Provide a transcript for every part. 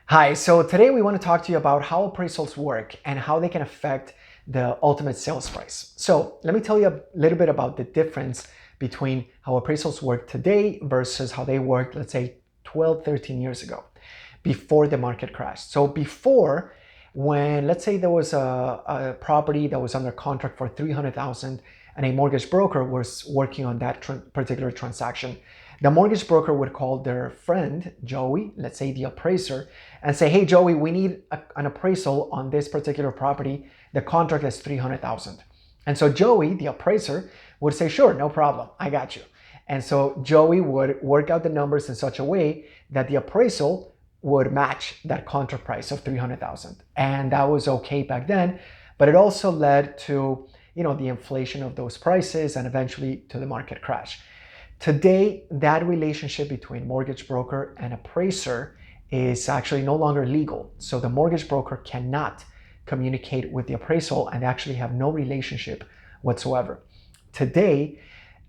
Hi, so today we want to talk to you about how appraisals work and how they can affect the ultimate sales price. So let me tell you a little bit about the difference between how appraisals work today versus how they worked, let's say 12, 13 years ago, before the market crashed. So before, when let's say there was a property that was under contract for 300,000 and a mortgage broker was working on that particular transaction, the mortgage broker would call their friend, Joey, let's say the appraiser, and say, hey, Joey, we need an appraisal on this particular property. The contract is 300,000. And so Joey, the appraiser, would say, sure, no problem, I got you. And so Joey would work out the numbers in such a way that the appraisal would match that contract price of 300,000. And that was okay back then, but it also led to, the inflation of those prices and eventually to the market crash. Today, that relationship between mortgage broker and appraiser is actually no longer legal. So the mortgage broker cannot communicate with the appraisal and actually have no relationship whatsoever. Today,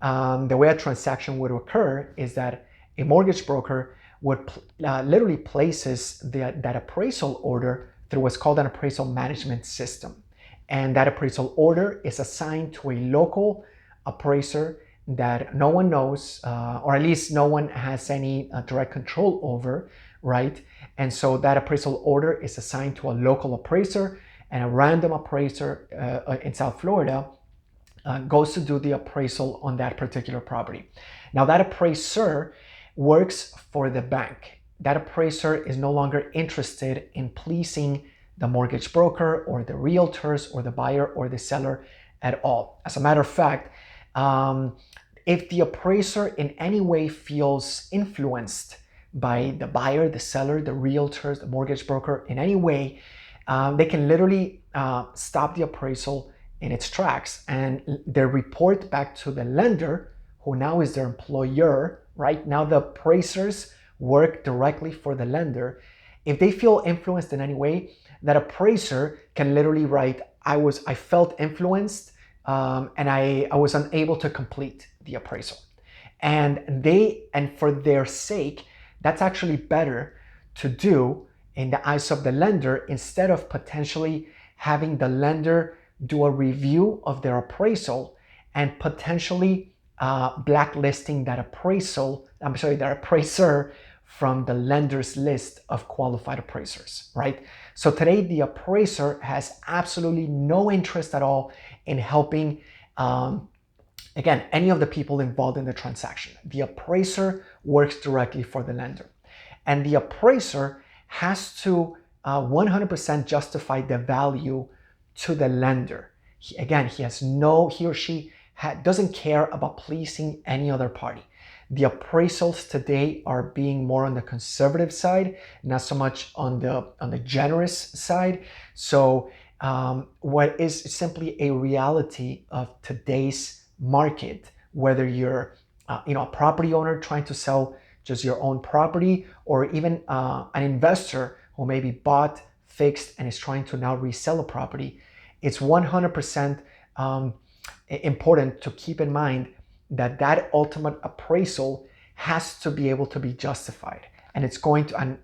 the way a transaction would occur is that a mortgage broker would literally places that appraisal order through what's called an appraisal management system. And that appraisal order is assigned to a local appraiser that no one knows, or at least no one has any direct control over, right? And so that appraisal order is assigned to a local appraiser, and a random appraiser in South Florida goes to do the appraisal on that particular property. Now that appraiser works for the bank. That appraiser is no longer interested in pleasing the mortgage broker or the realtors or the buyer or the seller at all. As a matter of fact, if the appraiser in any way feels influenced by the buyer, the seller, the realtors, the mortgage broker in any way, they can literally stop the appraisal in its tracks and they report back to the lender, who now is their employer, right? Now the appraisers work directly for the lender. If they feel influenced in any way, that appraiser can literally write, I felt influenced and I was unable to complete the appraisal. And for their sake, that's actually better to do in the eyes of the lender, instead of potentially having the lender do a review of their appraisal and potentially blacklisting that appraiser from the lender's list of qualified appraisers, right? So today the appraiser has absolutely no interest at all in helping, again, any of the people involved in the transaction. The appraiser works directly for the lender. And the appraiser has to 100% justify the value to the lender. He or she doesn't care about pleasing any other party. The appraisals today are being more on the conservative side, not so much on the generous side. So what is simply a reality of today's market, whether you're a property owner trying to sell just your own property, or even an investor who maybe bought, fixed, and is trying to now resell a property, it's 100% important to keep in mind that ultimate appraisal has to be able to be justified. And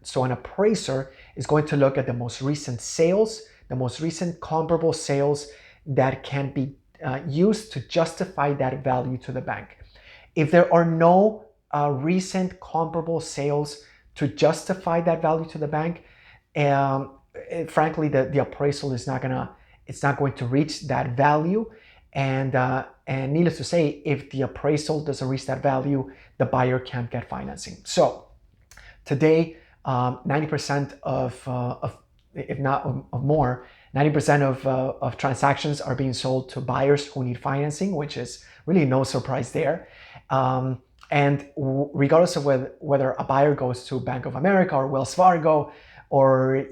so an appraiser is going to look at the most recent sales, the most recent comparable sales that can be used to justify that value to the bank. If there are no recent comparable sales to justify that value to the bank, frankly, the appraisal is not going to reach that value. And needless to say, if the appraisal doesn't reach that value, the buyer can't get financing. So today, 90% if not of more, 90% of transactions are being sold to buyers who need financing, which is really no surprise there. And regardless of whether a buyer goes to Bank of America or Wells Fargo or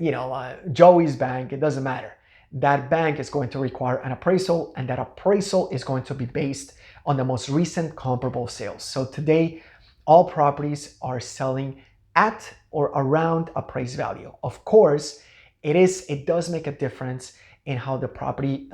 Joey's bank, it doesn't matter. That bank is going to require an appraisal, and that appraisal is going to be based on the most recent comparable sales. So today, all properties are selling at or around appraised value. Of course, it does make a difference in how the property,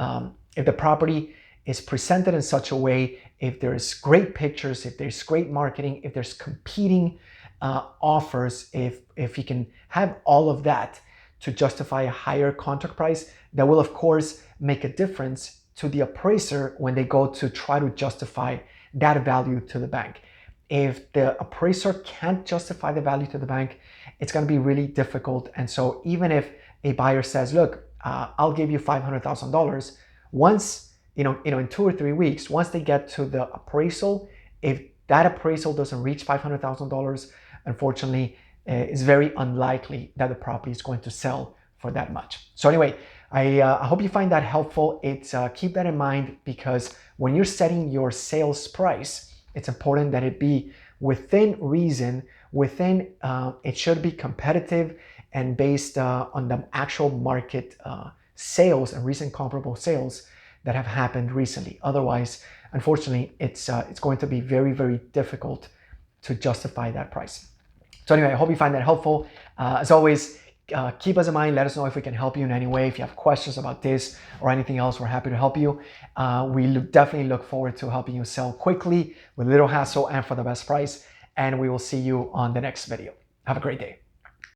if the property is presented in such a way, if there's great pictures, if there's great marketing, if there's competing offers, if you can have all of that to justify a higher contract price, that will of course make a difference to the appraiser when they go to try to justify that value to the bank. If the appraiser can't justify the value to the bank, it's going to be really difficult. And so even if a buyer says, look, I'll give you $500,000, once, in 2 or 3 weeks, once they get to the appraisal, if that appraisal doesn't reach $500,000, unfortunately, it's very unlikely that the property is going to sell for that much. So anyway, I hope you find that helpful. Keep that in mind, because when you're setting your sales price, it's important that it be within reason, it should be competitive and based on the actual market sales and recent comparable sales that have happened recently. Otherwise, unfortunately, it's going to be very, very difficult to justify that price. So anyway, I hope you find that helpful. As always, keep us in mind. Let us know if we can help you in any way. If you have questions about this or anything else, we're happy to help you. We definitely look forward to helping you sell quickly with little hassle and for the best price. And we will see you on the next video. Have a great day.